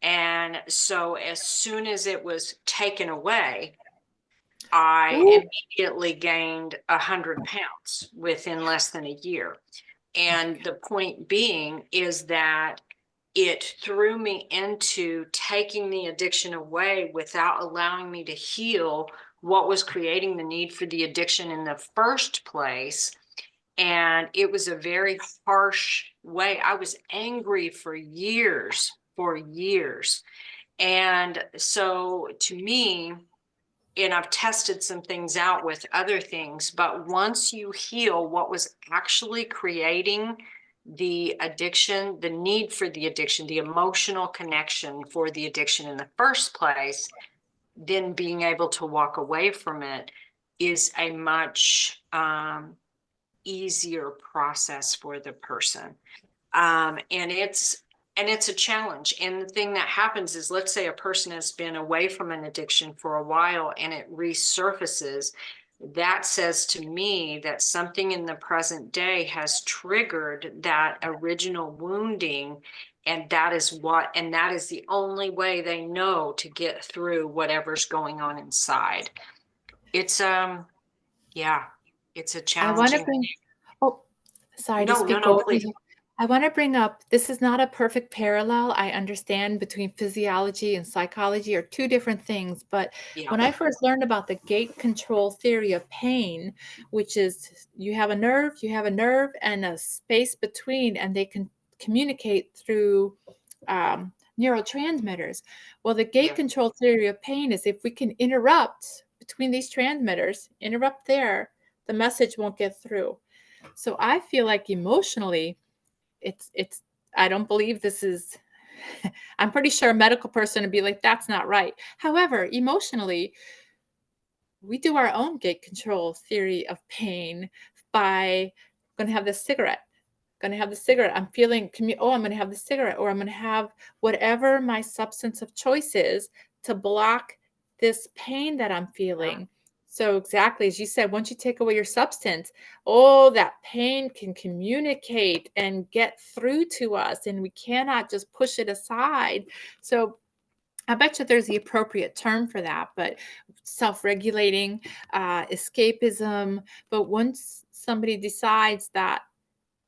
And so as soon as it was taken away, I Ooh. immediately gained 100 pounds within less than a year. And the point being is that it threw me into taking the addiction away without allowing me to heal what was creating the need for the addiction in the first place. And it was a very harsh way. I was angry for years, for years. And so to me, and I've tested some things out with other things, but once you heal what was actually creating the addiction, the need for the addiction, the emotional connection for the addiction in the first place, then being able to walk away from it is a much easier process for the person. And it's a challenge. And the thing that happens is, let's say a person has been away from an addiction for a while and it resurfaces. that says to me that something in the present day has triggered that original wounding. And that is the only way they know to get through whatever's going on inside. It's, yeah, it's a I wanna challenging. bring oh, sorry to No, no, speak no, over please. you. I wanna bring up this is not a perfect parallel, I understand between physiology and psychology are 2 different things, but Yeah, when I first learned about the gate control theory of pain, which is you have a nerve and a space between, and they can communicate through, neurotransmitters. Well, the gate yeah, control theory of pain is if we can interrupt between these transmitters, interrupt there, the message won't get through. So I feel like emotionally, it's I don't believe this is I'm pretty sure a medical person would be like, that's not right. However, emotionally, we do our own gate control theory of pain by gonna have this cigarette. Gonna have the cigarette. I'm feeling oh, I'm gonna have the cigarette, or I'm gonna have whatever my substance of choice is to block this pain that I'm yeah. feeling. So exactly as you said, once you take away your substance, oh, that pain can communicate and get through to us, and we cannot just push it aside. So I bet you there's the appropriate term for that, but self-regulating, escapism. But once somebody decides that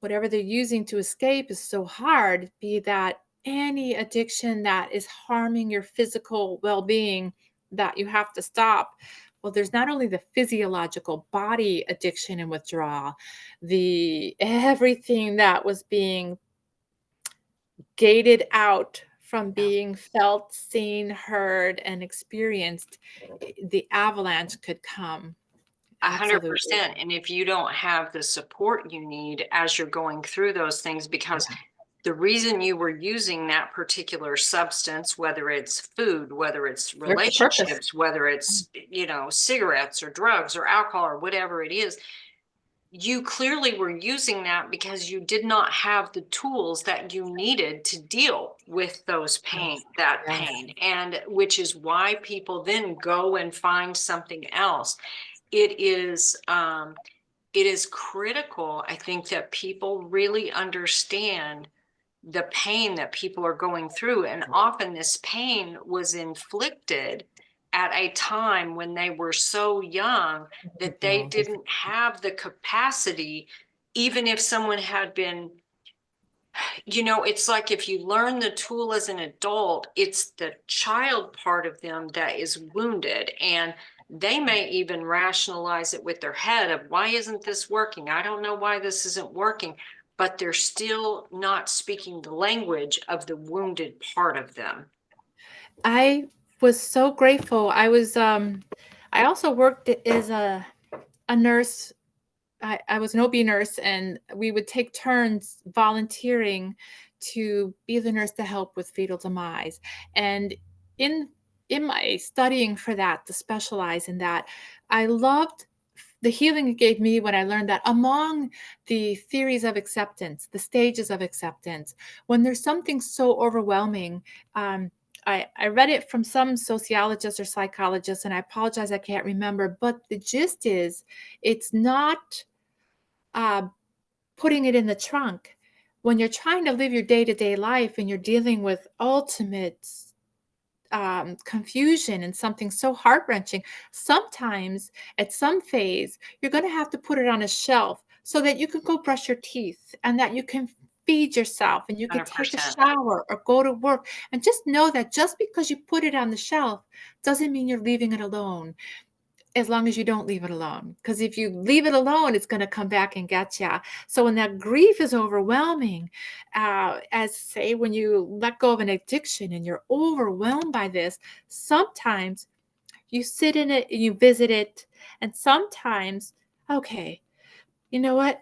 whatever they're using to escape is so hard, be that any addiction that is harming your physical well-being that you have to stop. Well, there's not only the physiological body addiction and withdrawal, the everything that was being gated out from Yeah. being felt, seen, heard, and experienced, the avalanche could come. Absolutely. 100%. And if you don't have the support you need as you're going through those things, because Yeah. the reason you were using that particular substance, whether it's food, whether it's There's the purpose. relationships, whether it's, cigarettes or drugs or alcohol or whatever it is, you clearly were using that because you did not have the tools that you needed to deal with Yes. that Yes. pain. And which is why people then go and find something else. It is critical, I think, that people really understand the pain that people are going through. And often this pain was inflicted at a time when they were so young that they No, this didn't have the capacity, even if someone had been, it's like if you learn the tool as an adult, it's the child part of them that is wounded. And they may even rationalize it with their head of why isn't this working? I don't know why this isn't working, but they're still not speaking the language of the wounded part of them. I was so grateful. I also worked as a nurse. I was an OB nurse, and we would take turns volunteering to be the nurse to help with fetal demise. And in in my studying for that, to specialize in that, I loved the healing it gave me when I learned that among the theories of acceptance, the stages of acceptance, when there's something so overwhelming, I read it from some sociologists or psychologists, and I apologize, I can't remember, but the gist is it's not uh, putting it in the trunk. When you're trying to live your day to day life and you're dealing with ultimate confusion and something so heart wrenching, sometimes at some phase, you're going to have to put it on a shelf so that you can go brush your teeth and that you can feed yourself and you could take a 100%. shower or go to work. And just know that just because you put it on the shelf doesn't mean you're leaving it alone as long as you don't leave it alone. Because if you leave it alone, it's going to come back and get you. So when that grief is overwhelming, as say when you let go of an addiction and you're overwhelmed by this, sometimes you sit in it and you visit it, and sometimes, okay, you know what?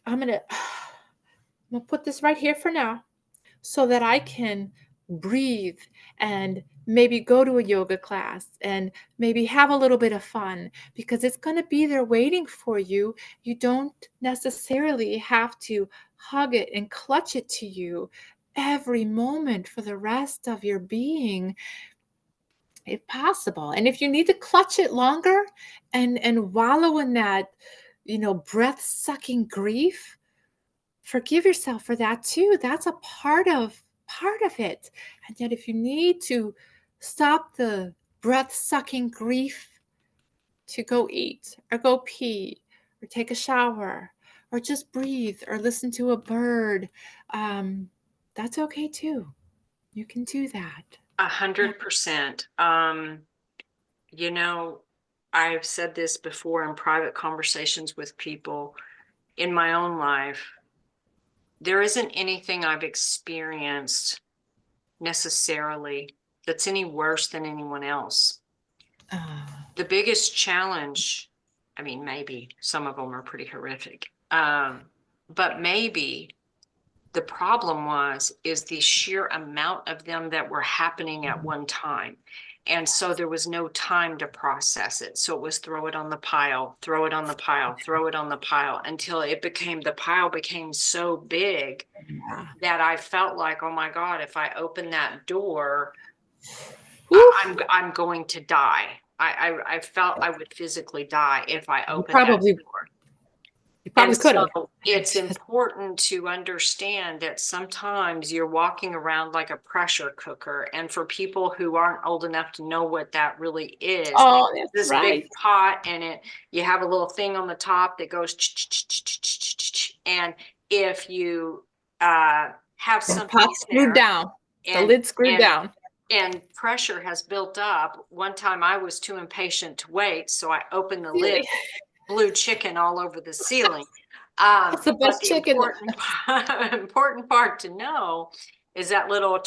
I'm gonna I'm gonna put this right here for now so that I can breathe and maybe go to a yoga class and maybe have a little bit of fun because it's going to be there waiting for you. You don't necessarily have to hug it and clutch it to you every moment for the rest of your being. if possible. And if you need to clutch it longer and wallow in that, breath-sucking grief, forgive yourself for that too. That's a part of it. And yet if you need to stop the breath-sucking grief to go eat or go pee or take a shower or just breathe or listen to a bird, um, that's okay too. You can do that. 100%. You know, I've said this before in private conversations with people in my own life. There isn't anything I've experienced necessarily that's any worse than anyone else. Uh, The biggest challenge, I mean, maybe some of them are pretty horrific, but maybe the problem is the sheer amount of them that were happening at one time. And so there was no time to process it. So it was throw it on the pile, throw it on the pile, throw it on the pile until the pile became so big yeah. that I felt like, oh my God, if I open that door, Oof. I'm going to die. I felt I would physically die if I You opened that probably door. you And probably could so have. it's important to understand that sometimes you're walking around like a pressure cooker. And for people who aren't old enough to know what that really is, Oh, that's this right. big pot and you have a little thing on the top that goes, and if you have And the something pot's in screwed there down. The and lid's screwed and down. and pressure has built up. One time I was too impatient to wait, so I opened the lid, Really. blue chicken all over the ceiling. That's the But best the chicken. important part to know is that little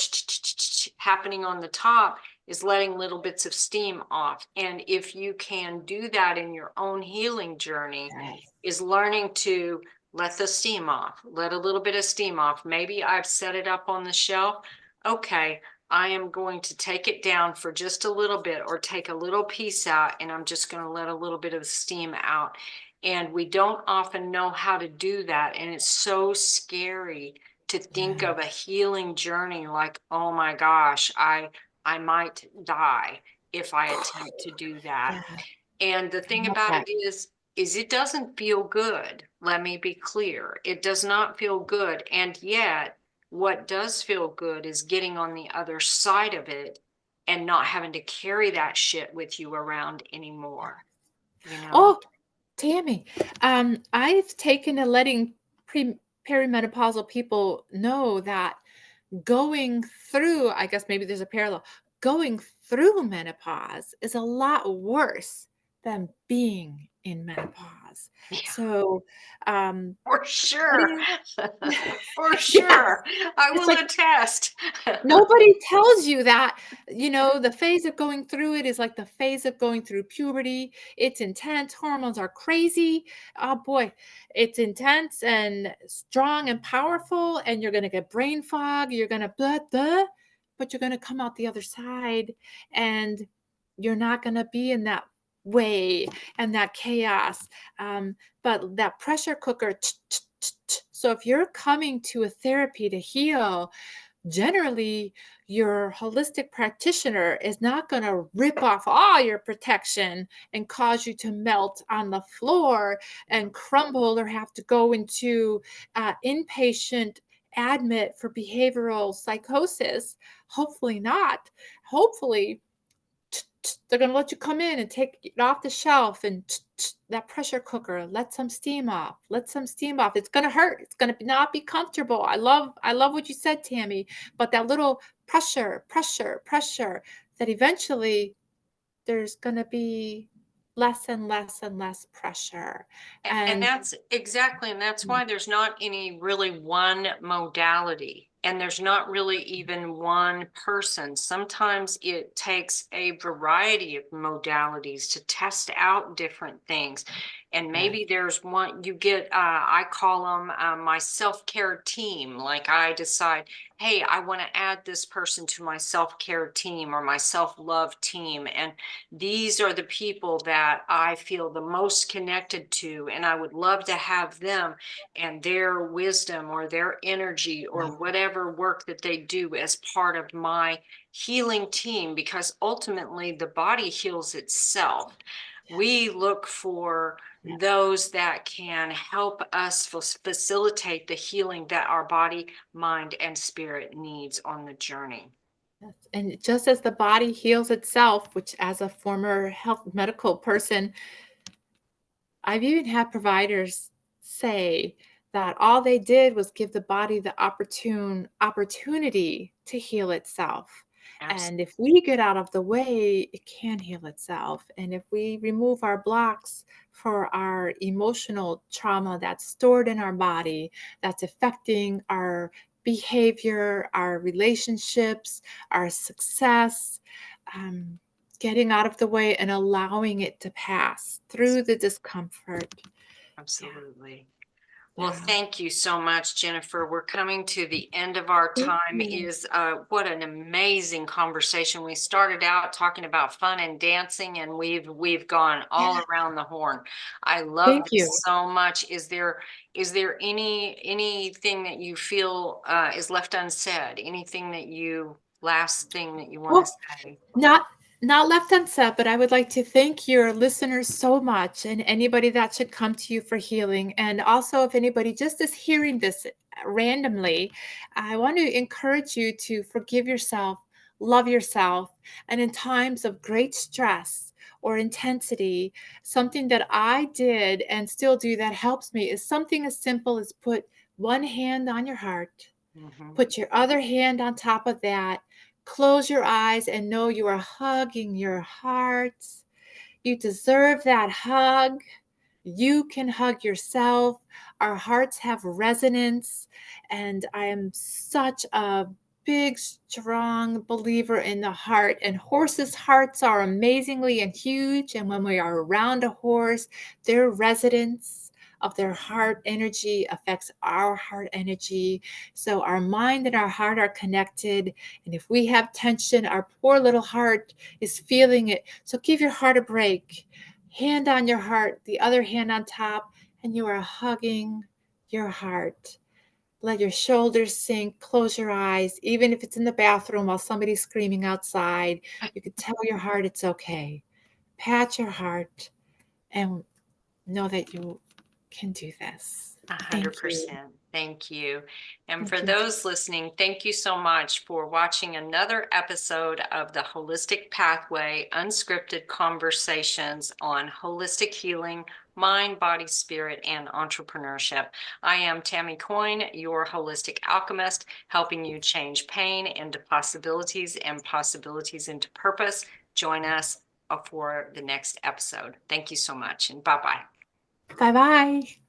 happening on the top is letting little bits of steam off. And if you can do that in your own healing journey, Yes. is learning to let the steam off, let a little bit of steam off. Maybe I've set it up on the shelf. Okay, I am going to take it down for just a little bit or take a little piece out, and I'm just going to let a little bit of steam out. And we don't often know how to do that. And it's so scary to think Yeah. of a healing journey like, oh my gosh, I might die if I attempt to do that. Yeah. And the I thing love about that. it is it doesn't feel good. Let me be clear. It does not feel good. And yet what does feel good is getting on the other side of it and not having to carry that shit with you around anymore, you know? Oh, Tammy, I've taken to letting perimenopausal people know that going through, I guess maybe there's a parallel, going through menopause is a lot worse than being in menopause. Yeah, So, for sure. letting For yes, sure. I it's will like attest. nobody tells you that, the phase of going through it is like the phase of going through puberty. It's intense. Hormones are crazy. Oh boy, it's intense and strong and powerful, and you're going to get brain fog. You're going to blah, blah, but you're going to come out the other side and you're not going to be in that way and that chaos. But that pressure cooker. So if you're coming to a therapy to heal, generally your holistic practitioner is not going to rip off all your protection and cause you to melt on the floor and crumble or have to go into inpatient admit for behavioral psychosis. Hopefully not. Hopefully they're going to let you come in and take it off the shelf and that pressure cooker, let some steam off, let some steam off. It's going to hurt, it's going to not be comfortable. I love what you said, Tammy, but that little pressure that eventually there's going to be less and less and less pressure. And And that's exactly, and that's why there's not any really one modality, and there's not really even one person. Sometimes it takes a variety of modalities to test out different things. And maybe there's one you get, I call them my self-care team. Like I decide, hey, I want to add this person to my self-care team or my self-love team. And these are the people that I feel the most connected to. And I would love to have them and their wisdom or their energy or whatever work that they do as part of my healing team, because ultimately the body heals itself. We look for those that can help us facilitate the healing that our body, mind, and spirit needs on the journey. Yes, and just as the body heals itself, which as a former health medical person, I've even had providers say that all they did was give the body the opportunity to heal itself. Absolutely. And if we get out of the way, it can heal itself. And if we remove our blocks for our emotional trauma that's stored in our body, that's affecting our behavior, our relationships, our success, um, getting out of the way and allowing it to pass through the discomfort. Yeah, Absolutely. Well, yeah. thank you so much, Jennifer. We're coming to the end of our Thank time. you. Is what an amazing conversation. We started out talking about fun and dancing, and we've gone all Yeah, around the horn. I love thank you. this so much. Is there anything that you feel is left unsaid? Anything that you last thing that you want to Well, say? not not left unsaid, but I would like to thank your listeners so much and anybody that should come to you for healing. And also, if anybody just is hearing this randomly, I want to encourage you to forgive yourself, love yourself, and in times of great stress or intensity, something that I did and still do that helps me is something as simple as put one hand on your heart. Hmm. Put your other hand on top of that. Close your eyes and know you are hugging your heart. You deserve that hug. You can hug yourself. Our hearts have resonance. And I am such a big, strong believer in the heart. And horses' hearts are amazingly and huge. And when we are around a horse, their resonance of their heart energy affects our heart energy. So our mind and our heart are connected. And if we have tension, our poor little heart is feeling it. So give your heart a break. Hand on your heart, the other hand on top, and you are hugging your heart. Let your shoulders sink, close your eyes. Even if it's in the bathroom while somebody's screaming outside, you can tell your heart it's okay. Pat your heart and know that you can do this. A hundred Thank you. percent. Thank you. And for Thank you. those listening, thank you so much for watching another episode of the Holistic Pathway Unscripted Conversations on Holistic Healing, Mind, Body, Spirit, and Entrepreneurship. I am Tammy Coyne, your holistic alchemist, helping you change pain into possibilities and possibilities into purpose. Join us for the next episode. Thank you so much, and bye-bye. Bye bye.